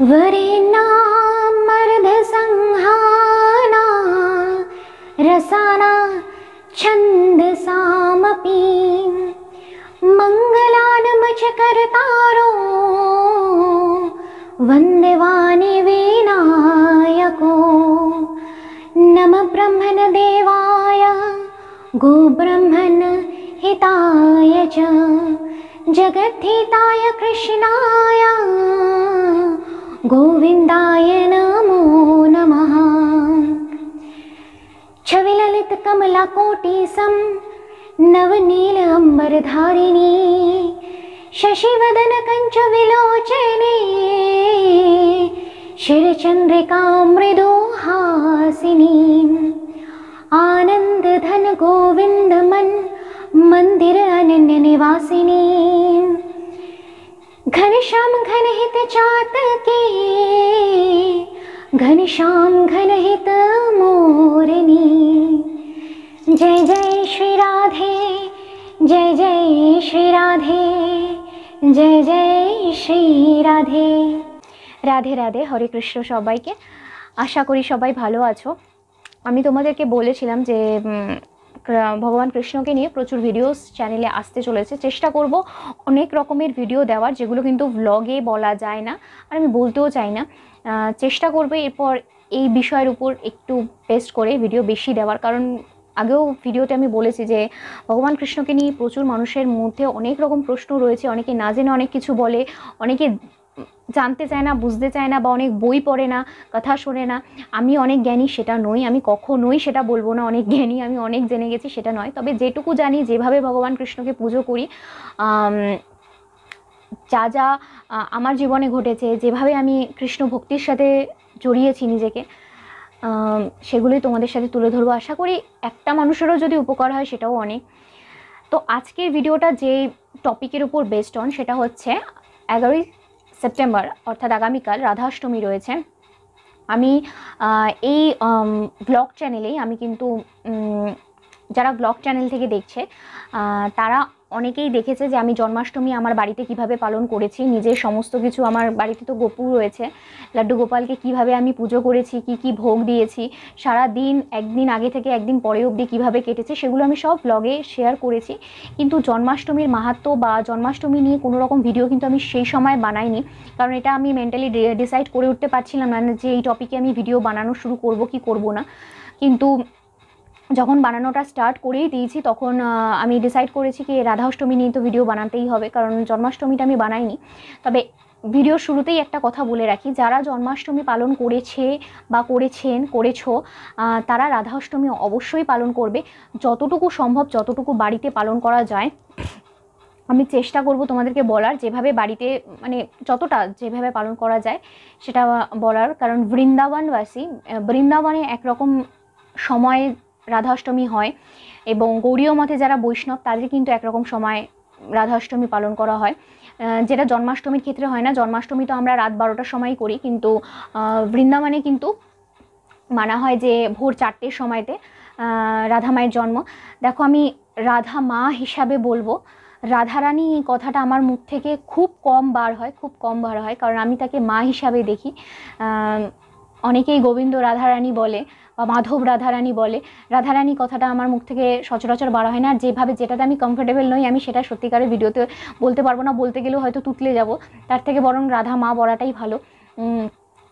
वरेण्णामर्धसंहाना रसाना छन्दसामपि मङ्गलानमचकर्तारो वन्दे वाणि विनायको नमः ब्रह्मण देवाय गोब्रह्मण हिताय च जगद्धिताय कृष्णाय गोविन्दाय नमो नमः। छविललितकमलाकोटिसं नवनील अम्बरधारिणी शशिवदन कञ्चविलोचने शिरचन्द्रिकां मृदुहासिनी आनन्दधन गोविन्दमन् मंदिर अनन्य निवासिनी घनश्याम घनहित चातके घनश्याम घनहित मोरनी। जय जय श्री राधे जय जय श्री राधे जय जय श्री राधे। राधे राधे हरे कृष्ण सबाइके। आशा करी सबाई भालो आछो। आमी तोमादेरके बोलेछिलाम जे भगवान कृष्ण के लिए प्रचुर भिडियोस चैनेले आसते चलेছে। चेष्टा करब अनेक रकमेर भिडियो देवार जेगुलो किन्तु व्लगे बला जाए ना और आमी बोलतेও चाই ना। चेष्टा करब एरपर এই বিষয়ের উপর একটু বেস্ট করে ভিডিও বেশি দেওয়ার, কারণ আগেও ভিডিওতে আমি বলেছি যে ভগবান কৃষ্ণকে নিয়ে প্রচুর মানুষের মধ্যে অনেক রকম প্রশ্ন রয়েছে। অনেকে না জেনে অনেক কিছু বলে, অনেকে জানতে চায় না, বুঝতে চায় না, বা অনেক বই পড়ে না, কথা শোনে না। আমি অনেক জ্ঞানী সেটা নই, আমি কখনোই সেটা বলবো না অনেক জ্ঞানী, আমি অনেক জেনে গেছি সেটা নয়। তবে যেটুকু জানি, যেভাবে ভগবান কৃষ্ণকে পুজো করি, যা যা আমার জীবনে ঘটেছে, যেভাবে আমি কৃষ্ণ ভক্তির সাথে জড়িয়েছি নিজেকে, সেগুলোই তোমাদের সাথে তুলে ধরবো। আশা করি একটা মানুষেরও যদি উপকার হয় সেটাও অনেক। তো আজকের ভিডিওটা যে টপিকের উপর বেস্ড অন সেটা হচ্ছে 11ই সেপ্টেম্বর অর্থাৎ আগামীকাল রাধাষ্টমী রয়েছে। আমি এই ব্লগ চ্যানেলেই আমি কিন্তু যারা ব্লগ চ্যানেল থেকে দেখছে তারা অনেকেই দেখেছে যে আমি জন্মাষ্টমী আমার বাড়িতে কিভাবে পালন করেছি। নিজের সমস্ত কিছু, আমার বাড়িতে তো গোপু রয়েছে, লাড্ডু গোপালকে কিভাবে আমি পুজো করেছি, কি কি ভোগ দিয়েছি, সারা দিন একদিন আগে থেকে একদিন পরে অবধি কীভাবে কেটেছে, সেগুলো আমি সব ব্লগে শেয়ার করেছি। কিন্তু জন্মাষ্টমীর মাহাত্ম্য বা জন্মাষ্টমী নিয়ে কোনো রকম ভিডিও কিন্তু আমি সেই সময় বানাইনি, কারণ এটা আমি মেন্টালি ডিসাইড করে উঠতে পারছিলাম না যে এই টপিকে আমি ভিডিও বানানো শুরু করব কি করব না। কিন্তু যখন বানানোটা স্টার্ট করেই দিয়েছি তখন আমি ডিসাইড করেছি কি রাধাষ্টমী নিয়ে তো ভিডিও বানাতেই হবে, কারণ জন্মাষ্টমীটা আমি বানাইনি। তবে ভিডিওর শুরুতেই একটা কথা বলে রাখি, যারা জন্মাষ্টমী পালন করেছে বা করেছো তারা রাধাষ্টমী অবশ্যই পালন করবে। যতটুকু সম্ভব, যতটুকু বাড়িতে পালন করা যায় আমি চেষ্টা করব তোমাদেরকে বলার, যেভাবে বাড়িতে মানে যতটা যেভাবে পালন করা যায় সেটা বলার। কারণ বৃন্দাবনে একরকম সময় রাধাষ্টমী হয় এবং গৌড়ীয় মতে যারা বৈষ্ণব তাদের কিন্তু একরকম সময় রাধাষ্টমী পালন করা হয়, যেটা জন্মাষ্টমীর ক্ষেত্রে হয় না। জন্মাষ্টমী তো আমরা রাত 12টার সময়ই করি, কিন্তু বৃন্দাবনে কিন্তু মানা হয় যে ভোর 4টের সময়তে রাধা মায়ের জন্ম। দেখো, আমি রাধা মা হিসাবে বলবো, রাধারানী এই কথাটা আমার মুখ থেকে খুব কম বার হয়, কারণ আমি তাকে মা হিসাবে দেখি। অনেকেই গোবিন্দ রাধারানী বলে বা মাধব রাধারানী বলে, রাধারানী কথাটা আমার মুখ থেকে সচরাচর বার হয় না। আর যেটাতে আমি কমফোর্টেবল নই আমি সেটা সত্যিকারের ভিডিওতে বলতে পারবো না, বলতে গেলেও হয়তো তুতলে যাব। তার থেকে বরং রাধা মা বলাটাই ভালো।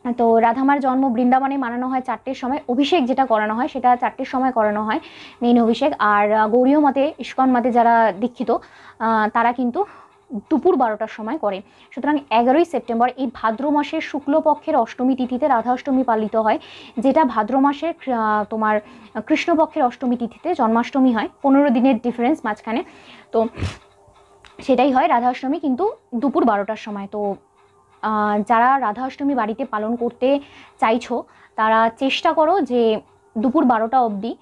তো রাধামার জন্ম বৃন্দাবনে মানানো হয় 4টের সময়। অভিষেক যেটা করানো হয় সেটা 4টের সময় করানো হয়, মেইন অভিষেক। আর গৌড়ীয় মতে, ইস্কন মতে যারা দীক্ষিত তারা কিন্তু দুপুর 12টার সময় করে। সুতরাং 11ই সেপ্টেম্বর এই ভাদ্র মাসের শুক্লপক্ষের অষ্টমী তিথিতে রাধাষ্টমী পালিত হয়, যেটা ভাদ্র মাসের তোমার কৃষ্ণপক্ষের অষ্টমী তিথিতে জন্মাষ্টমী হয়। 15 দিনের ডিফারেন্স মাঝখানে, তো সেটাই হয় রাধাষ্টমী, কিন্তু দুপুর 12টার সময়। তো যারা রাধাষ্টমী বাড়িতে পালন করতে চাইছো তারা চেষ্টা করো যে দুপুর 12টা অবধি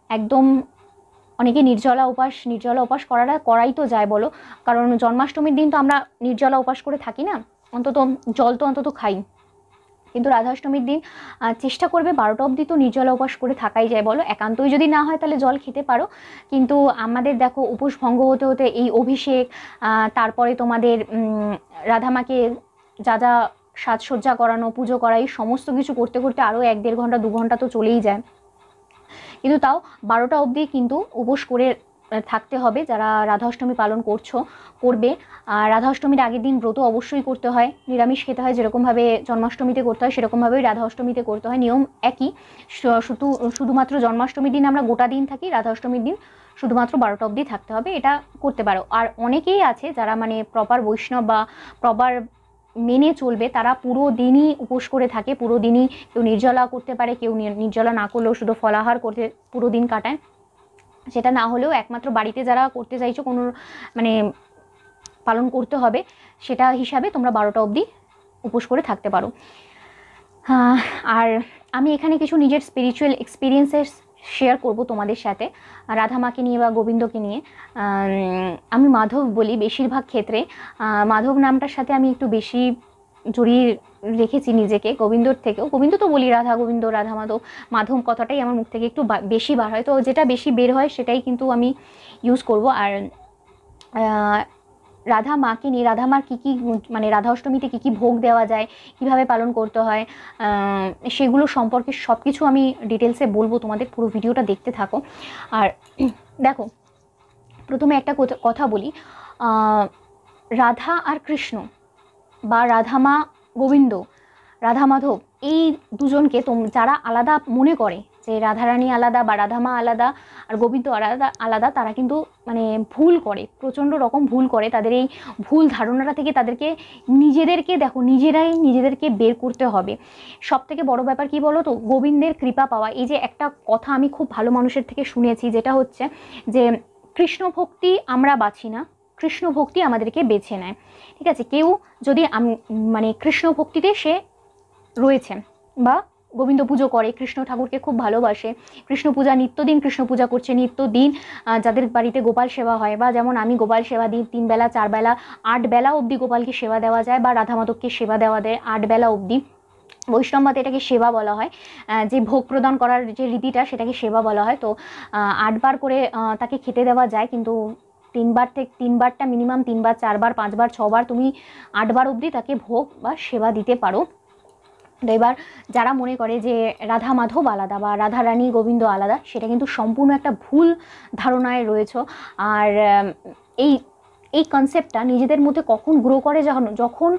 একদম, অনেকে নির্জলা উপাস করাই তো যায় বলো, কারণ জন্মাষ্টমীর দিন তো আমরা নির্জলা উপাস করে থাকি না, অন্তত জল তো অন্তত খাই। কিন্তু রাধাষ্টমীর দিন চেষ্টা করবে 12টা অবধি তো নির্জলা উপাস করে থাকাই যায় বলো। একান্তই যদি না হয় তাহলে জল খেতে পারো, কিন্তু আমাদের দেখো উপোস ভঙ্গ হতে হতে এই অভিষেক, তারপরে তোমাদের রাধামাকে যা যা সাজসজ্জা করানো, পুজো করা, এই সমস্ত কিছু করতে করতে আরও 1-1.5 ঘন্টা 2 ঘন্টা তো চলেই যায়। কিন্তু তাও 12টা অবধি কিন্তু উপোস করে থাকতে হবে। যারা রাধা অষ্টমী পালন করবে। আর রাধা অষ্টমীর আগের দিন ব্রত অবশ্যই করতে হয়, নিরামিষ খেতে হয়, যেরকমভাবে জন্মাষ্টমীতে করতে হয় সেরকমভাবেই রাধা অষ্টমীতে করতে হয়, নিয়ম একই। শুধুমাত্র জন্মাষ্টমীর দিন আমরা গোটা দিন থাকি, রাধা অষ্টমীর দিন শুধুমাত্র 12টা অবধি থাকতে হবে, এটা করতে পারো। আর অনেকেই আছে যারা মানে প্রপার বৈষ্ণব বা প্রপার মেনে চলবে, তারা পুরো দিনই উপোস করে থাকে, পুরো দিনই কেউ নির্জলা করতে পারে, কেউ নির্জলা না করলেও শুধু ফলাহার করতে পুরো দিন কাটায়। সেটা না হলেও একমাত্র বাড়িতে যারা করতে চাইছো কোনো মানে পালন করতে হবে, সেটা হিসাবে তোমরা 12টা অবধি উপোস করে থাকতে পারো। আর আমি এখানে কিছু নিজের স্পিরিচুয়াল এক্সপিরিয়েন্সেস শেয়ার করব তোমাদের সাথে রাধা মাকে নিয়ে বা গোবিন্দকে নিয়ে। আমি মাধব বলি বেশিরভাগ ক্ষেত্রে, মাধব নামটার সাথে আমি একটু বেশি জড়িয়ে রেখেছি নিজেকে গোবিন্দর থেকেও। গোবিন্দ তো বলি, রাধা গোবিন্দ, রাধা মাধব, মাধব কথাটাই আমার মুখ থেকে একটু বেশি বার হয়, তো যেটা বেশি বের হয় সেটাই কিন্তু আমি ইউজ করব। আর রাধা মাকে নিয়ে, রাধা মার কী কী মানে রাধা অষ্টমীতে কী কী ভোগ দেওয়া যায়, কিভাবে পালন করতে হয়, সেগুলো সম্পর্কে সব কিছু আমি ডিটেলসে বলবো, তোমাদের পুরো ভিডিওটা দেখতে থাকো। আর দেখো, প্রথমে একটা কথা বলি, রাধা আর কৃষ্ণ বা রাধা মা গোবিন্দ, রাধা মাধব, এই দুজনকে যারা আলাদা মনে করে যে রাধারানী আলাদা বা রাধা মা আলাদা আর গোবিন্দ আলাদা, তারা কিন্তু মানে ভুল করে, প্রচণ্ড রকম ভুল করে। তাদের এই ভুল ধারণাটা থেকে তাদেরকে নিজেদেরকে বের করতে হবে। সব থেকে বড় ব্যাপার কি বলো তো, গোবিন্দের কৃপা পাওয়া। এই যে একটা কথা আমি খুব ভালো মানুষের থেকে শুনেছি, যেটা হচ্ছে যে কৃষ্ণ ভক্তি আমরা বাছি না, কৃষ্ণ ভক্তি আমাদেরকে বেছে নেয়। ঠিক আছে, কেউ যদি মানে কৃষ্ণ ভক্তিতে সে রয়েছে বা গোবিন্দ পুজো করে, কৃষ্ণ ঠাকুরকে খুব ভালোবাসে, কৃষ্ণ পূজা নিত্যদিন কৃষ্ণ পূজা করছে, নিত্যদিন যাদের বাড়িতে গোপাল সেবা হয়, বা যেমন আমি গোপাল সেবা দিই 3 বেলা 4 বেলা 8 বেলা অবধি গোপালকে সেবা দেওয়া যায়, বা রাধা মাধবকে সেবা দেওয়া দেয় 8 বেলা অবধি। বৈষ্ণব মতে এটাকে সেবা বলা হয়, যে ভোগ প্রদান করার যে রীতিটা সেটাকে সেবা বলা হয়। তো 8 বার করে তাকে খেতে দেওয়া যায়, কিন্তু 3 বারটা মিনিমাম, 3 বার 4 বার 5 বার 6 বার, তুমি 8 বার অবধি তাকে ভোগ বা সেবা দিতে পারো। তো এবার যারা মনে করে যে রাধা মাধব আলাদা বা রাধা রানী গোবিন্দ আলাদা, সেটা কিন্তু সম্পূর্ণ একটা ভুল ধারণায় রয়েছে। আর এই কনসেপ্টটা নিজেদের মধ্যে কখন গ্রো করে, যখন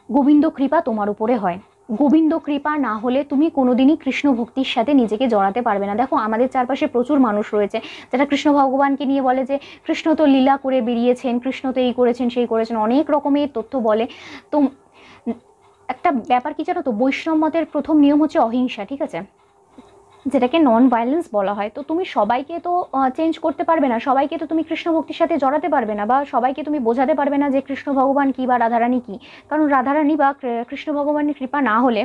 গোবিন্দ কৃপা তোমার উপরে হয়। গোবিন্দ কৃপা না হলে তুমি কোনোদিনই কৃষ্ণ ভক্তির সাথে নিজেকে জড়াতে পারবে না। দেখো, আমাদের চারপাশে প্রচুর মানুষ রয়েছে যারা কৃষ্ণ ভগবানকে নিয়ে বলে যে কৃষ্ণ তো লীলা করে বেরিয়েছেন, কৃষ্ণ তো এই করেছেন সেই করেছেন, অনেক রকমের তথ্য বলে। তো একটা ব্যাপার কি জানো তো, বৈষ্ণব মতের প্রথম নিয়ম হচ্ছে অহিংসা, ঠিক আছে, যেটাকে নন ভায়োলেন্স বলা হয়। তো তুমি সবাইকে তো চেঞ্জ করতে পারবে না, সবাইকে তো তুমি কৃষ্ণ ভক্তির সাথে জড়াতে পারবে না, বা সবাইকে তুমি বোঝাতে পারবে না যে কৃষ্ণ ভগবান কী বা রাধারানী কী। কারণ রাধারানী বা কৃষ্ণ ভগবানের কৃপা না হলে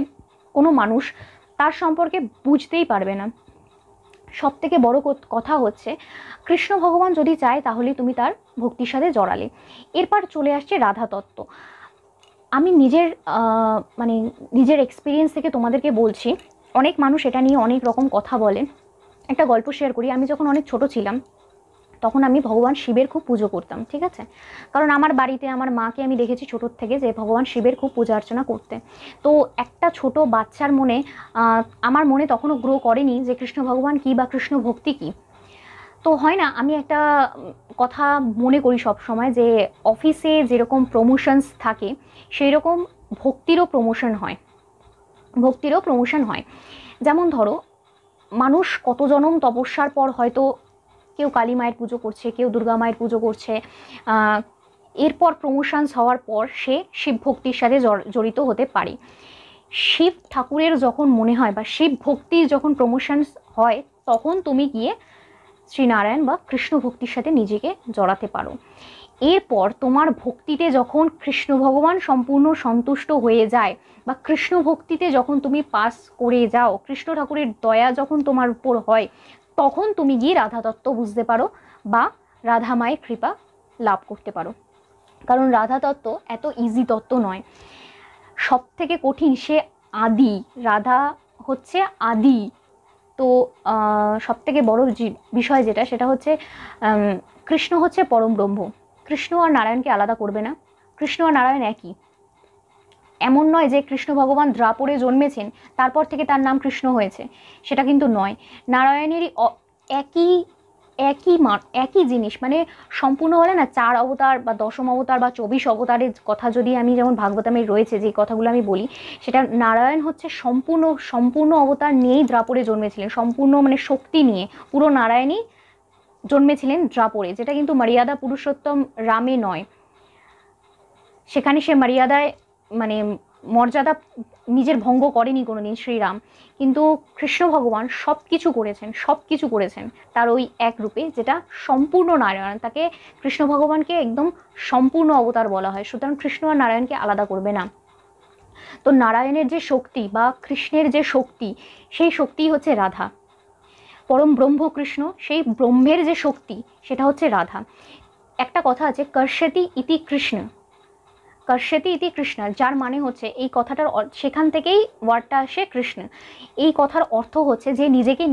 কোনো মানুষ তার সম্পর্কে বুঝতেই পারবে না। সব থেকে বড় কথা হচ্ছে, কৃষ্ণ ভগবান যদি চায় তাহলে তুমি তার ভক্তির সাথে জড়ালে। এরপর চলে আসছে রাধা তত্ত্ব। আমি নিজের এক্সপিরিয়েন্স থেকে তোমাদেরকে বলছি। অনেক মানুষ এটা নিয়ে অনেক রকম কথা বলে। একটা গল্প শেয়ার করি। আমি যখন অনেক ছোট ছিলাম তখন আমি ভগবান শিবের খুব পুজো করতাম, ঠিক আছে, কারণ আমার বাড়িতে আমার মাকে আমি দেখেছি ছোটোর থেকে যে ভগবান শিবের খুব পূজা অর্চনা করতে। তো একটা ছোট বাচ্চার মনে, আমার মনে তখনও গ্রো করেনি যে কৃষ্ণ ভগবান কী বা কৃষ্ণ ভক্তি কী। তো হয় না, আমি একটা কথা মনে করি সব সময় যে অফিসে যেরকম প্রমোশনস থাকে সেই রকম ভক্তিরও প্রমোশন হয়। যেমন ধরো, মানুষ কত জনম তপস্যার পর হয়তো কেউ কালী মায়ের পুজো করছে, কেউ দুর্গা মায়ের পুজো করছে, এরপর প্রমোশনস হওয়ার পর সে শিব ভক্তির সাথে জড়িত হতে পারে। শিব ঠাকুরের যখন মনে হয় বা শিব ভক্তির যখন প্রমোশনস হয়, তখন তুমি গিয়ে শ্রীনারায়ণ বা কৃষ্ণ ভক্তির সাথে নিজেকে জড়াতে পারো। এরপর তোমার ভক্তিতে যখন কৃষ্ণ ভগবান সম্পূর্ণ সন্তুষ্ট হয়ে যায় বা কৃষ্ণ ভক্তিতে যখন তুমি পাস করে যাও, কৃষ্ণ ঠাকুরের দয়া যখন তোমার উপর হয়, তখন তুমি গিয়ে রাধা তত্ত্ব বুঝতে পারো বা রাধা মায়ের কৃপা লাভ করতে পারো। কারণ রাধা তত্ত্ব এত ইজি তত্ত্ব নয়, সব থেকে কঠিন। সে আদি, রাধা হচ্ছে আদি। তো সব থেকে বড় বিষয় যেটা, সেটা হচ্ছে কৃষ্ণ হচ্ছে পরম ব্রহ্ম। কৃষ্ণ আর নারায়ণকে আলাদা করবে না, কৃষ্ণ আর নারায়ণ একই। এমন নয় যে কৃষ্ণ ভগবান দ্রাপরে জন্মেছেন তারপর থেকে তার নাম কৃষ্ণ হয়েছে, সেটা কিন্তু নয়। নারায়ণেরই একই একই একই জিনিস, মানে সম্পূর্ণ বলে না 4 অবতার বা 10ম অবতার বা 24 অবতারের কথা যদি আমি, যেমন ভাগবতামে রয়েছে যে কথাগুলো আমি বলি, সেটা নারায়ণ হচ্ছে সম্পূর্ণ অবতার নিয়েই দ্রাপরে জন্মেছিলেন, সম্পূর্ণ মানে শক্তি নিয়ে পুরো নারায়ণই জন্মেছিলেন দ্রাপরে, যেটা কিন্তু মর্যাদা পুরুষোত্তম রামে নয়। সেখানে সে মর্যাদায় মানে মর্যাদা নিজের ভঙ্গ করেনি কোনোদিন শ্রীরাম, কিন্তু কৃষ্ণ ভগবান সব কিছু করেছেন তার ওই এক রূপে, যেটা সম্পূর্ণ নারায়ণ। তাকে কৃষ্ণ ভগবানকে একদম সম্পূর্ণ অবতার বলা হয়, সুতরাং কৃষ্ণ আর নারায়ণকে আলাদা করবে না। তো নারায়ণের যে শক্তি বা কৃষ্ণের যে শক্তি, সেই শক্তি হচ্ছে রাধা, পরম ব্রহ্ম কৃষ্ণ, সেই ব্রহ্মের যে শক্তি সেটা হচ্ছে রাধা। একটা কথা আছে, কর্ষতি ইতি কৃষ্ণ, কর্ষতি ইতি কৃষ্ণ, যার মানে হচ্ছে, এই কথাটার সেখান থেকেই ওয়ার্ডটা আসে কৃষ্ণ। এই কথার অর্থ হচ্ছে যে নিজেকে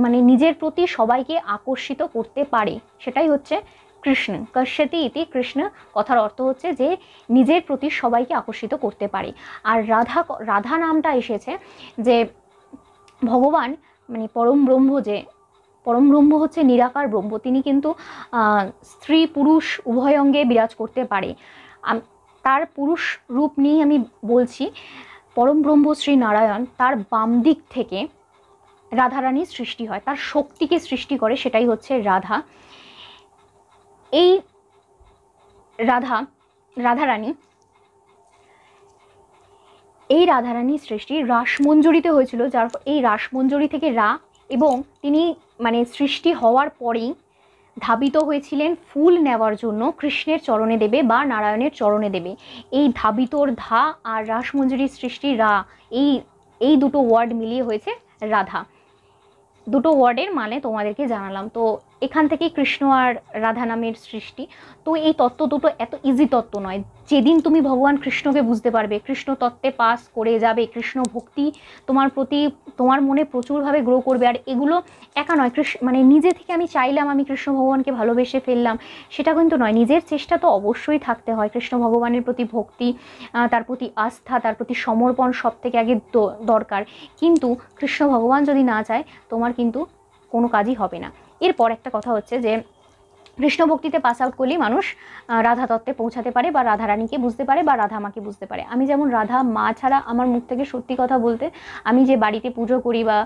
মানে নিজের প্রতি সবাইকে আকর্ষিত করতে পারে, সেটাই হচ্ছে কৃষ্ণ। কর্ষতি ইতি কৃষ্ণ কথার অর্থ হচ্ছে যে নিজের প্রতি সবাইকে আকর্ষিত করতে পারে। আর রাধা নামটা এসেছে যে ভগবান মানে পরম ব্রহ্ম, যে পরম ব্রহ্ম হচ্ছে নিরাকার ব্রহ্ম, তিনি কিন্তু স্ত্রী পুরুষ উভয় অঙ্গে বিরাজ করতে পারে। তার পুরুষ রূপ নিয়ে আমি বলছি, পরম ব্রহ্ম শ্রী নারায়ণ, তার বাম দিক থেকে রাধারানীর সৃষ্টি হয়, তার শক্তিকে সৃষ্টি করে, সেটাই হচ্ছে রাধা। এই রাধারানী, এই রাধারানীর সৃষ্টি রাসমঞ্জরিতে হয়েছিল, যার এই রাসমঞ্জরি থেকে এবং তিনি মানে সৃষ্টি হওয়ার পরেই ধাবিত হয়েছিলেন ফুল নেওয়ার জন্য কৃষ্ণের চরণে দেবে বা নারায়ণের চরণে দেবে। এই ধাবিতর ধা আর রাসমঞ্জরির সৃষ্টি এই দুটো ওয়ার্ড মিলিয়ে হয়েছে রাধা। দুটো ওয়ার্ডের মানে তোমাদেরকে জানালাম। তো এখান থেকেই কৃষ্ণ আর রাধা নামের সৃষ্টি। তো এই তত্ত্ব দুটো এত ইজি তত্ত্ব নয়। যেদিন তুমি ভগবান কৃষ্ণকে বুঝতে পারবে, কৃষ্ণ তত্ত্বে পাস করে যাবে, কৃষ্ণ ভক্তি তোমার প্রতি তোমার মনে প্রচুরভাবে গ্রো করবে। আর এগুলো একা নয়, মানে নিজে থেকে আমি চাইলাম আমি কৃষ্ণ ভগবানকে ভালোবেসে ফেললাম, সেটা কিন্তু নয়। নিজের চেষ্টা তো অবশ্যই থাকতে হয়। কৃষ্ণ ভগবানের প্রতি ভক্তি, তার প্রতি আস্থা, তার প্রতি সমর্পণ সব থেকে আগে দরকার। কিন্তু কৃষ্ণ ভগবান যদি না চায়, তোমার কিন্তু কোনো কাজই হবে না। এরপর একটা কথা হচ্ছে যে কৃষ্ণ ভক্তিতে পাস আউট করলেই মানুষ রাধা তত্ত্বে পৌঁছাতে পারে বা রাধা রানীকে বুঝতে পারে বা রাধা মাকে বুঝতে পারে। আমি যেমন রাধা মা ছাড়া, আমার মুখ থেকে সত্যি কথা বলতে, আমি যে বাড়িতে পুজো করি বা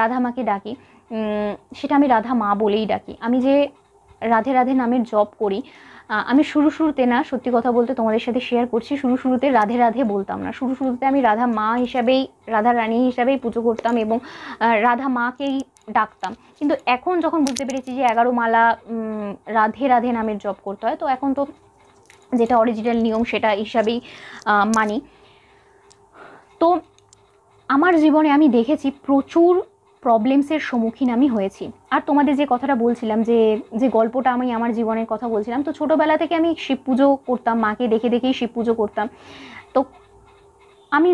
রাধা মাকে ডাকি, সেটা আমি রাধা মা বলেই ডাকি। আমি যে রাধে রাধে নামের জপ করি, আমি শুরুতে না, সত্যি কথা বলতে তোমাদের সাথে শেয়ার করছি, শুরুতে রাধে রাধে বলতাম না। শুরুতে আমি রাধা মা হিসাবেই, রাধা রানী হিসাবেই পুজো করতাম এবং রাধা মাকেই ডাকতাম। কিন্তু এখন যখন বুঝতে পেরেছি যে 11 মালা রাধে রাধে নামের জপ করতে হয়, তো এখন তো যেটা অরিজিনাল নিয়ম সেটা হিসাবেই মানি। তো আমার জীবনে আমি দেখেছি প্রচুর প্রবলেমসের সম্মুখীন আমি হয়েছি। আর তোমাদের যে কথাটা বলছিলাম, যে গল্পটা আমি আমার জীবনের কথা বলছিলাম, তো ছোটোবেলা থেকে আমি শিব পুজো করতাম, মাকে দেখে দেখেই শিব পুজো করতাম। তো আমি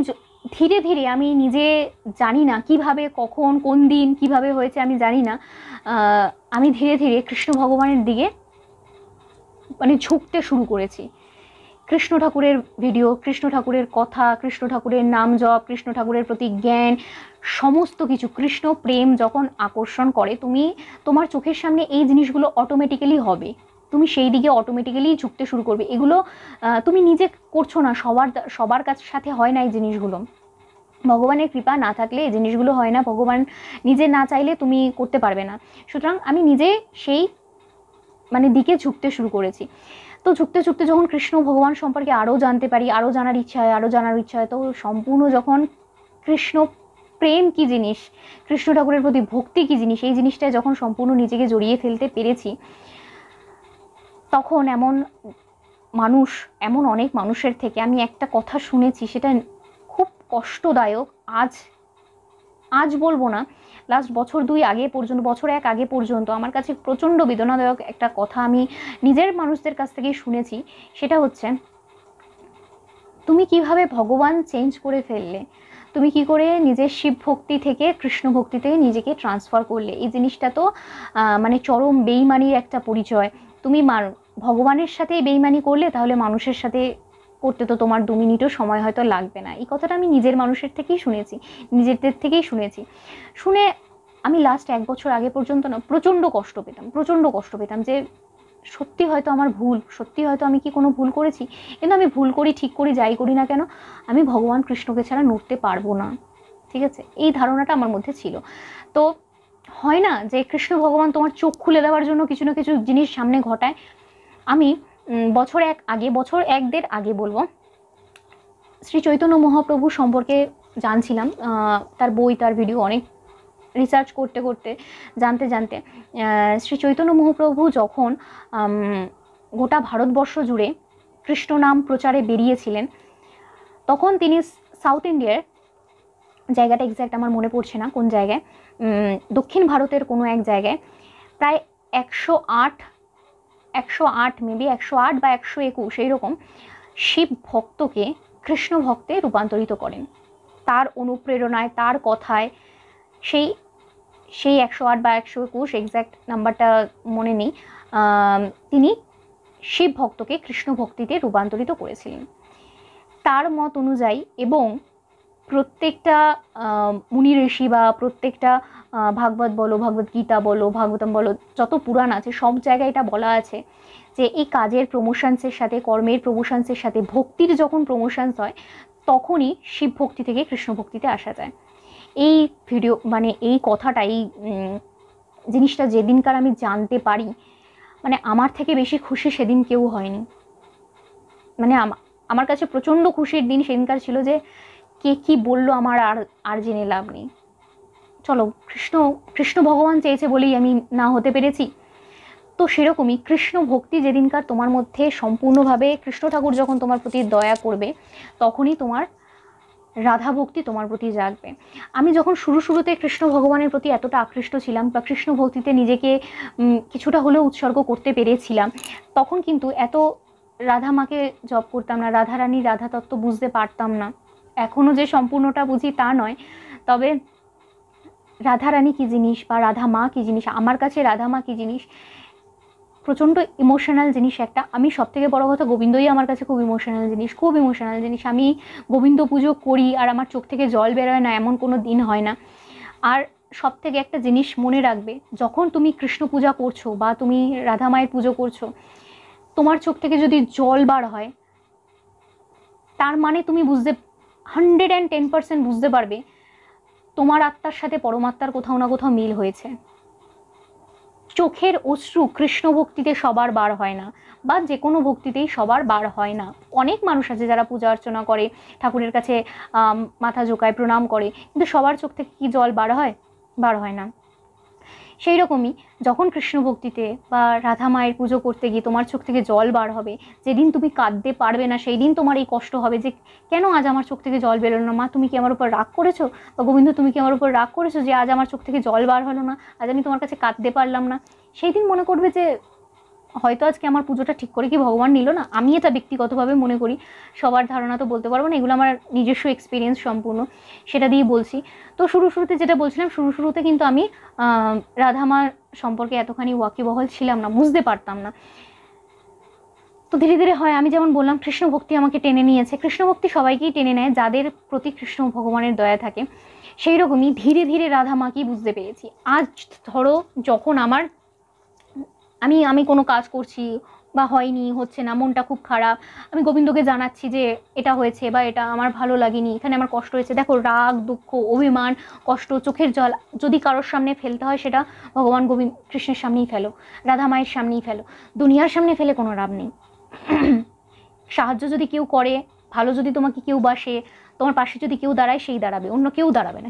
ধীরে ধীরে, আমি নিজে জানি না কিভাবে, কখন, কোন দিন, কিভাবে হয়েছে আমি জানি না, আমি ধীরে ধীরে কৃষ্ণ ভগবানের দিকে মানে ঝুঁকতে শুরু করেছি। কৃষ্ণ ঠাকুরের ভিডিও, কৃষ্ণ ঠাকুরের কথা, কৃষ্ণ ঠাকুরের নাম জপ, কৃষ্ণ ঠাকুরের প্রতি জ্ঞান, সমস্ত কিছু। কৃষ্ণ প্রেম যখন আকর্ষণ করে, তোমার চোখের সামনে এই জিনিসগুলো অটোমেটিক্যালি হবে, তুমি সেই দিকে অটোমেটিক্যালি ঝুঁকতে শুরু করবে। এগুলো তুমি নিজে করছো না, সবার সাথে হয় না এই জিনিসগুলো। ভগবানের কৃপা না থাকলে এই জিনিসগুলো হয় না, ভগবান নিজে না চাইলে তুমি করতে পারবে না। সুতরাং আমি নিজে সেই মানে দিকে ঝুঁকতে শুরু করেছি। তো ঝুঁকতে ঝুঁকতে যখন কৃষ্ণ ভগবান সম্পর্কে আরও জানতে পারি, আরও জানার ইচ্ছা হয়, তো সম্পূর্ণ যখন কৃষ্ণ প্রেম কী জিনিস, কৃষ্ণ ঠাকুরের প্রতি ভক্তি কী জিনিস, এই জিনিসটায় যখন সম্পূর্ণ নিজেকে জড়িয়ে ফেলতে পেরেছি, তখন এমন অনেক মানুষের থেকে আমি একটা কথা শুনেছি, সেটা খুব কষ্টদায়ক। আজ বলবো না, লাস্ট বছর 2 আগে পর্যন্ত, বছর 1 আগে পর্যন্ত আমার কাছে প্রচণ্ড বেদনাদায়ক একটা কথা আমি নিজের মানুষদের কাছ থেকেই শুনেছি। সেটা হচ্ছে, তুমি কিভাবে ভগবান চেঞ্জ করে ফেললে, তুমি কি করে নিজের শিব ভক্তি থেকে কৃষ্ণ ভক্তিতে নিজেকে ট্রান্সফার করলে। এই জিনিসটা তো মানে চরম বেইমানির একটা পরিচয়। তুমি ভগবানের সাথেই বেইমানি করলে, তাহলে মানুষের সাথে করতে তো তোমার 2 মিনিটও সময় হয়তো লাগবে না। এই কথাটা আমি নিজের মানুষের থেকেই শুনেছি, নিজেদের থেকেই শুনেছি। শুনে আমি লাস্ট 1 বছর আগে পর্যন্ত না প্রচণ্ড কষ্ট পেতাম যে সত্যি হয়তো আমার ভুল, সত্যি হয়তো আমি কি কোনো ভুল করেছি। কিন্তু আমি ভুল করি, ঠিক করি, যাই করি না কেন, আমি ভগবান কৃষ্ণকে ছাড়া নড়তে পারবো না, ঠিক আছে? এই ধারণাটা আমার মধ্যে ছিল। তো হয় না যে কৃষ্ণ ভগবান তোমার চোখ খুলে দেওয়ার জন্য কিছু না কিছু জিনিস সামনে ঘটায়। আমি বছর 1-1.5 আগে বলবো, শ্রী চৈতন্য মহাপ্রভু সম্পর্কে জানছিলাম, তার বই, তার ভিডিও অনেক রিসার্চ করতে করতে, জানতে জানতে শ্রী চৈতন্য মহাপ্রভু যখন গোটা ভারতবর্ষ জুড়ে কৃষ্ণ নাম প্রচারে বেরিয়েছিলেন, তখন তিনি সাউথ ইন্ডিয়ার জায়গাটা এক্স্যাক্ট আমার মনে পড়ছে না কোন জায়গায়, দক্ষিণ ভারতের কোনো এক জায়গায় প্রায় 108 মেবি 108 বা 121 এইরকম শিব ভক্তকে কৃষ্ণ ভক্তে রূপান্তরিত করেন। তার অনুপ্রেরণায়, তার কথায়, সেই 108 বা 121 এক্স্যাক্ট নাম্বারটা মনে নেই, তিনি শিব ভক্তকে কৃষ্ণ ভক্তিতে রূপান্তরিত করেছিলেন তার মত অনুযায়ী। এবং প্রত্যেকটা মুনি ঋষি বা প্রত্যেকটা ভাগবত বলো, ভগবত গীতা বলো, ভাগবতম বলো, যত পুরাণ আছে সব জায়গায় এটা বলা আছে যে এই কাজের প্রমোশনসের সাথে, কর্মের প্রমোশনসের সাথে ভক্তির যখন প্রমোশনস হয়, তখনই শিব ভক্তি থেকে কৃষ্ণ ভক্তিতে আসা যায়। এই ভিডিও মানে এই কথাটা, এই জিনিসটা যেদিনকার আমি জানতে পারি, মানে আমার থেকে বেশি খুশি সেদিন কেউ হয়নি। মানে আমার কাছে প্রচণ্ড খুশির দিন সেদিনকার ছিল যে কে কি বললো আমার আর জেনে লাভ নেই। চলো, কৃষ্ণ ভগবান চেয়েছে বলেই আমি না হতে পেরেছি। তো সেরকমই কৃষ্ণ ভক্তি যেদিনকার তোমার মধ্যে সম্পূর্ণভাবে, কৃষ্ণ ঠাকুর যখন তোমার প্রতি দয়া করবে, তখনই তোমার রাধা ভক্তি তোমার প্রতি জাগবে। আমি যখন শুরুতে কৃষ্ণ ভগবানের প্রতি এতটা আকৃষ্ট ছিলাম বা কৃষ্ণ ভক্তিতে নিজেকে কিছুটা হলেও উৎসর্গ করতে পেরেছিলাম, তখন কিন্তু এত রাধা মাকে জপ করতাম না, রাধারানী রাধা তত্ত্ব বুঝতে পারতাম না। এখনও যে সম্পূর্ণটা বুঝি তা নয়, তবে রাধারানী কী জিনিস বা রাধা মা কী জিনিস, আমার কাছে রাধা মা কী জিনিস, প্রচণ্ড ইমোশনাল জিনিস একটা। আমি সবথেকে বড় কথা, গোবিন্দই আমার কাছে খুব ইমোশনাল জিনিস। আমি গোবিন্দ পুজো করি আর আমার চোখ থেকে জল বেরোয় না, এমন কোনো দিন হয় না। আর সবথেকে একটা জিনিস মনে রাখবে, যখন তুমি কৃষ্ণ পূজা করছো বা তুমি রাধা মায়ের পুজো করছো, তোমার চোখ থেকে যদি জল বার হয়, তার মানে তুমি 110% বুঝতে পারবে তোমার আত্মার সাথে পরমাত্মার কোথাও না কোথাও মিল হয়েছে। চোখের অশ্রু কৃষ্ণ ভক্তিতে সবার বার হয় না, বা যে কোনো ভক্তিতেই সবার বার হয় না। অনেক মানুষ আছে যারা পূজা অর্চনা করে, ঠাকুরের কাছে মাথা ঝোঁকায়, প্রণাম করে, কিন্তু সবার চোখ থেকে কি জল বার হয় না। সেই রকমই যখন কৃষ্ণ ভক্তিতে বা রাধা মায়ের পুজো করতে গিয়ে তোমার চোখ থেকে জল বার হবে, যেদিন তুমি কাঁদতে পারবে না, সেই দিন তোমার এই কষ্ট হবে যে কেন আজ আমার চোখ থেকে জল বেরোলো না, মা তুমি কি আমার উপর রাগ করেছো, বা গোবিন্দ তুমি কি আমার উপর রাগ করেছো যে আজ আমার চোখ থেকে জল বার হলো না, আজ আমি তোমার কাছে কাঁদতে পারলাম না। সেই দিন মনে করবে যে হয়তো আজকে আমার পুজোটা ঠিক করে কি ভগবান নিল না। আমি এটা ব্যক্তিগতভাবে মনে করি, সবার ধারণা তো বলতে পারবো না, এগুলো আমার নিজস্ব এক্সপিরিয়েন্স সম্পূর্ণ, সেটা দিয়ে বলছি। তো শুরুতে যেটা বলছিলাম, শুরুতে কিন্তু আমি রাধামার সম্পর্কে এতখানি ওয়াকিবহল ছিলাম না, বুঝতে পারতাম না। তো ধীরে ধীরে হয়, আমি যেমন বললাম কৃষ্ণ ভক্তি আমাকে টেনে নিয়েছে। কৃষ্ণ ভক্তি সবাইকেই টেনে নেয় যাদের প্রতি কৃষ্ণ ভগবানের দয়া থাকে। সেই রকমই ধীরে ধীরে রাধা মাকেই বুঝতে পেরেছি। আজ ধরো যখন আমি কোনো কাজ করছি বা হয়নি, হচ্ছে না, মনটা খুব খারাপ, আমি গোবিন্দকে জানাচ্ছি যে এটা হয়েছে বা এটা আমার ভালো লাগেনি, এখানে আমার কষ্ট হয়েছে। দেখো, রাগ, দুঃখ, অভিমান, কষ্ট, চোখের জল যদি কারোর সামনে ফেলতে হয়, সেটা ভগবান কৃষ্ণের সামনেই ফেলো, রাধা মায়ের সামনেই ফেলো। দুনিয়ার সামনে ফেলে কোনো লাভ নেই। সাহায্য যদি কেউ করে, ভালো যদি তোমাকে কেউ বাসে, তোমার পাশে যদি কেউ দাঁড়ায়, সেই দাঁড়াবে, অন্য কেউ দাঁড়াবে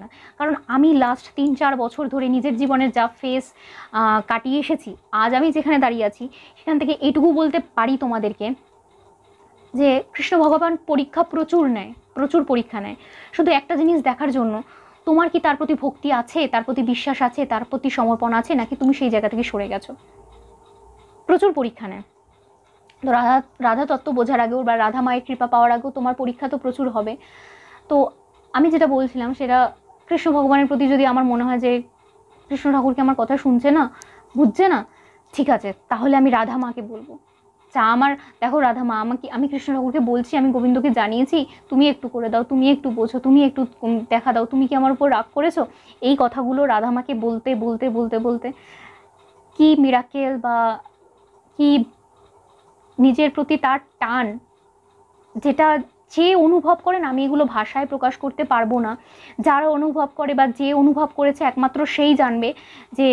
না। কারণ আমি লাস্ট 3-4 বছর ধরে নিজের জীবনের যা ফেস কাটিয়ে এসেছি, আজ আমি যেখানে দাঁড়িয়ে আছি, সেখান থেকে এইটুকু বলতে পারি তোমাদেরকে যে কৃষ্ণ ভগবান প্রচুর পরীক্ষা নেয়, শুধু একটা জিনিস দেখার জন্য, তোমার কি তার প্রতি ভক্তি আছে, তার প্রতি বিশ্বাস আছে, তার প্রতি সমর্পণ আছে, নাকি তুমি সেই জায়গা থেকে সরে গেছো। প্রচুর পরীক্ষা নেয়। তো রাধা তত্ত্ব বোঝার আগেও বা রাধা মায়ের কৃপা পাওয়ার আগেও তোমার পরীক্ষা তো প্রচুর হবে। তো আমি যেটা বলছিলাম, সেটা কৃষ্ণ ভগবানের প্রতি যদি আমার মনে হয় যে কৃষ্ণ ঠাকুরকে আমার কথা শুনছে না, বুঝছে না, ঠিক আছে, তাহলে আমি রাধা মাকে বলবো, চা আমার, দেখো রাধা মা আমাকে, আমি কৃষ্ণ ঠাকুরকে বলছি, আমি গোবিন্দকে জানিয়েছি, তুমি একটু করে দাও, তুমি একটু বোঝো, তুমি একটু দেখা দাও, তুমি কি আমার উপর রাগ করেছো? এই কথাগুলো রাধা মাকে বলতে বলতে বলতে বলতে কি মিরাকেল বা কি নিজের প্রতি তার টান, যেটা যে অনুভব করেন, আমি এগুলো ভাষায় প্রকাশ করতে পারবো না। যারা অনুভব করে বা যে অনুভব করেছে একমাত্র সেই জানবে যে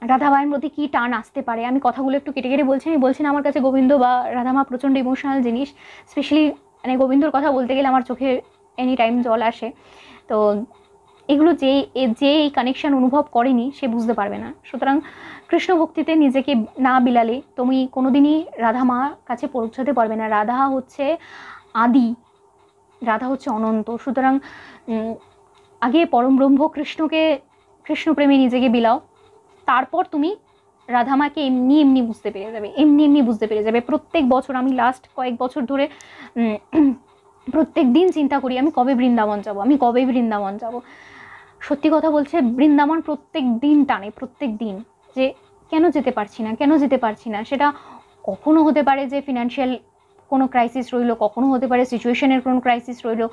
রাধাবাইয়ের প্রতি কী টান আসতে পারে। আমি কথাগুলো একটু কেটে কেটে বলছি, আমি বলছি না আমার কাছে গোবিন্দ বা রাধামা প্রচণ্ড ইমোশনাল জিনিস, স্পেশালি মানে গোবিন্দর কথা বলতে গেলে আমার চোখে এনি টাইম জল আসে। তো এগুলো যে এই কানেকশান অনুভব করেনি সে বুঝতে পারবে না। সুতরাং কৃষ্ণ ভক্তিতে নিজেকে না বিলালে তুমি কোনোদিনই রাধা মা কাছে পৌঁছাতে পারবে না। রাধা হচ্ছে আদি, রাধা হচ্ছে অনন্ত। সুতরাং আগে পরম ব্রহ্ম কৃষ্ণপ্রেমে নিজেকে বিলাও, তারপর তুমি রাধামাকে এমনি এমনি বুঝতে পেরে যাবে, এমনি এমনি বুঝতে পেরে যাবে। প্রত্যেক বছর, আমি লাস্ট কয়েক বছর ধরে প্রত্যেক দিন চিন্তা করি আমি কবে বৃন্দাবন যাব, আমি কবে বৃন্দাবন যাব। সত্যি কথা বলছে, বৃন্দাবন প্রত্যেক দিন টানে, প্রত্যেক দিন, যে কেন যেতে পারছি না, কেন যেতে পারছি না। সেটা কখনো হতে পারে যে ফিনান্সিয়াল কোনো ক্রাইসিস রইলো, কখনো হতে পারে সিচুয়েশনের কোনো ক্রাইসিস রইলো,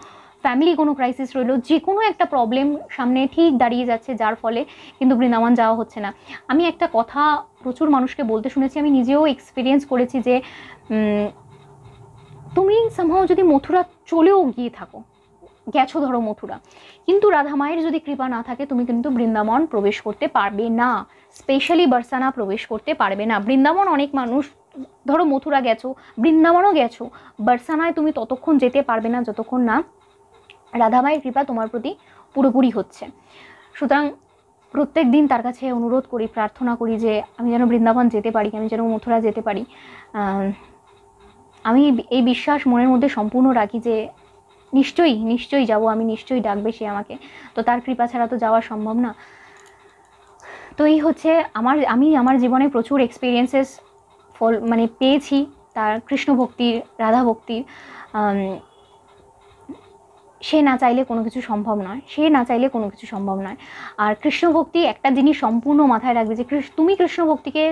ফ্যামিলি কোনো ক্রাইসিস রইলো, যে কোনো একটা প্রবলেম সামনে ঠিক দাঁড়িয়ে যাচ্ছে, যার ফলে কিন্তু বৃন্দাবন যাওয়া হচ্ছে না। আমি একটা কথা প্রচুর মানুষকে বলতে শুনেছি, আমি নিজেও এক্সপিরিয়েন্স করেছি যে তুমি সামহাও যদি মথুরা চলেও গিয়ে থাকো, গেছো ধরো মথুরা, কিন্তু রাধা মায়ের যদি কৃপা না থাকে তুমি কিন্তু বৃন্দাবন প্রবেশ করতে পারবে না, স্পেশালি বর্ষানা প্রবেশ করতে পারবে না। বৃন্দাবন অনেক মানুষ, ধরো মথুরা গেছো, বৃন্দাবনও গেছো, বর্ষানায় তুমি ততক্ষণ যেতে পারবে না যতক্ষণ না রাধা মায়ের কৃপা তোমার প্রতি পুরোপুরি হচ্ছে। সুতরাং প্রত্যেক দিন তার কাছে অনুরোধ করি, প্রার্থনা করি যে আমি যেন বৃন্দাবন যেতে পারি, আমি যেন মথুরা যেতে পারি। আমি এই বিশ্বাস মনের মধ্যে সম্পূর্ণ রাখি যে নিশ্চয়ই নিশ্চয়ই যাব, আমি নিশ্চয়ই ডাকবে সে আমাকে, তো তার কৃপা ছাড়া তো যাওয়া সম্ভব না। তো এই হচ্ছে আমি আমার জীবনে প্রচুর এক্সপিরিয়েন্সেস মানে পেয়েছি তার কৃষ্ণ ভক্তির, রাধা ভক্তির। সে না চাইলে কোনো কিছু সম্ভব নয়, সে না চাইলে কোনো কিছু সম্ভব নয়। আর কৃষ্ণ ভক্তি একটা জিনিস সম্পূর্ণ মাথায় রাখবে যে তুমি কৃষ্ণ ভক্তিকে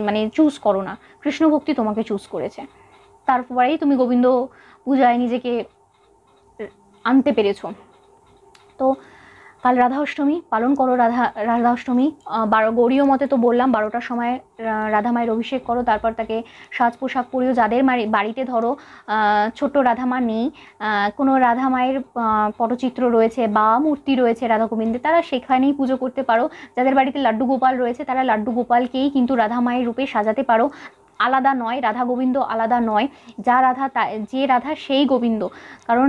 মানে চুজ করো না, কৃষ্ণ ভক্তি তোমাকে চুজ করেছে, তারপরেই তুমি গোবিন্দ পূজায় নিজেকে আনতে পেরেছো। তো কাল রাধা অষ্টমী পালন করো, রাধা অষ্টমী গৌরীয় মতে তো বললাম 12টার সময় রাধা মায়ের অভিষেক করো, তারপর তাকে সাজ পোশাক পরিও। যাদের বাড়িতে ধরো ছোট রাধা মা নেই, কোনো রাধা মায়ের পটচিত্র রয়েছে বা মূর্তি রয়েছে রাধা গোবিন্দের, তারা সেখানেই পুজো করতে পারো। যাদের বাড়িতে লাড্ডু গোপাল রয়েছে তারা লাড্ডু গোপালকেই কিন্তু রাধা মায়ের রূপে সাজাতে পারো, আলাদা নয়, রাধা গোবিন্দ আলাদা নয়, যে রাধা সেই গোবিন্দ। কারণ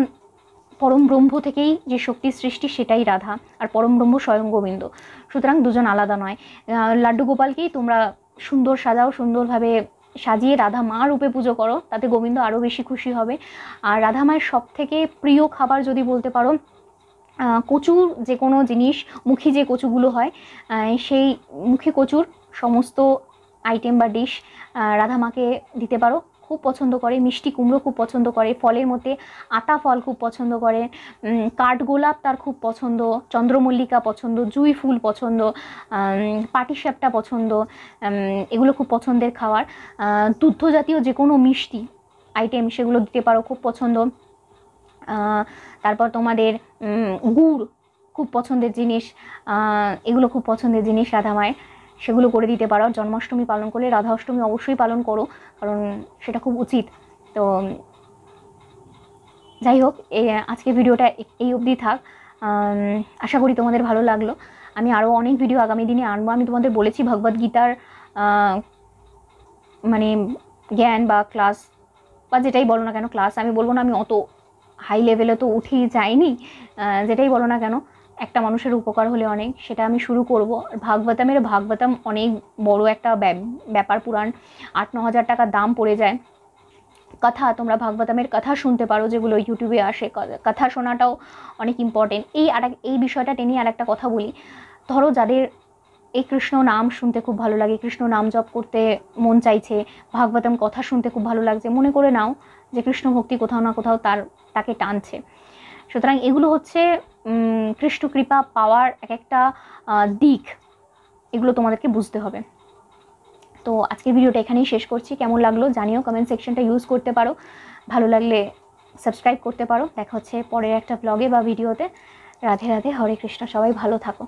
পরম ব্রহ্ম থেকেই যে শক্তির সৃষ্টি সেটাই রাধা, আর পরম ব্রহ্ম স্বয়ং গোবিন্দ। সুতরাং দুজন আলাদা নয়। লাড্ডু গোপালকেই তোমরা সুন্দর সাজাও, সুন্দরভাবে সাজিয়ে রাধা মা রূপে পুজো করো, তাতে গোবিন্দ আরও বেশি খুশি হবে। আর রাধা মায়ের সব থেকে প্রিয় খাবার যদি বলতে পারো, কচুর যে কোনো জিনিস, মুখী যে কচুগুলো হয়, সেই মুখী কচুর সমস্ত আইটেম বা ডিশ রাধা মাকে দিতে পারো, খুব পছন্দ করে। মিষ্টি কুমড়ো খুব পছন্দ করে, ফলের মধ্যে আতা ফল খুব পছন্দ করে, কাঠগোলাপ তার খুব পছন্দ, চন্দ্রমল্লিকা পছন্দ, জুঁই ফুল পছন্দ, পাটিসাপটা পছন্দ, এগুলো খুব পছন্দের খাবার। দুগ্ধ জাতীয় যে কোনো মিষ্টি আইটেম সেগুলো দিতে পারো, খুব পছন্দ। তারপর তোমাদের গুড় খুব পছন্দের জিনিস, এগুলো খুব পছন্দের জিনিস রাধা মায়ের, সেগুলো করে দিতে পারো। জন্মাষ্টমী পালন করলে রাধা অষ্টমী অবশ্যই পালন করো, কারণ সেটা খুব উচিত। তো যাই হোক, আজকে ভিডিওটা এই অবধি থাক। আশা করি তোমাদের ভালো লাগলো। আমি আরও অনেক ভিডিও আগামী দিনে আনবো। আমি তোমাদের বলেছি ভগবদ্গীতার মানে জ্ঞান বা ক্লাস বা যেটাই বলো না কেন, ক্লাস আমি বলবো না, আমি অত হাই লেভেলে তো উঠেই যাইনি, যেটাই বলো না কেন একটা মানুষের উপকার হলে অনেক, সেটা আমি শুরু করব। ভাগবতম অনেক বড় একটা ব্যাপার, পুরাণ 8-9 হাজার টাকা দাম পড়ে যায়। কথা, তোমরা ভাগবতমের কথা শুনতে পারো, যেগুলো ইউটিউবে আসে, কথা শোনাটাও অনেক ইম্পর্টেন্ট। এই বিষয়টা টেনে আর একটা কথা বলি, ধরো যাদের এই কৃষ্ণ নাম শুনতে খুব ভালো লাগে, কৃষ্ণ নাম জপ করতে মন চাইছে, ভাগবতম কথা শুনতে খুব ভালো লাগছে, মনে করে নাও যে কৃষ্ণ ভক্তি কোথাও না কোথাও তাকে টানছে। সুতরাং এগুলো হচ্ছে কৃষ্ণ কৃপা পাওয়ার এক একটা দিক, এগুলো তোমাদেরকে বুঝতে হবে। তো আজকের ভিডিওটা এখানেই শেষ করছি। কেমন লাগলো জানিও, কমেন্ট সেকশনটা ইউজ করতে পারো, ভালো লাগলে সাবস্ক্রাইব করতে পারো। দেখা হচ্ছে পরের একটা ব্লগে বা ভিডিওতে। রাধে রাধে, হরে কৃষ্ণ, সবাই ভালো থাকো।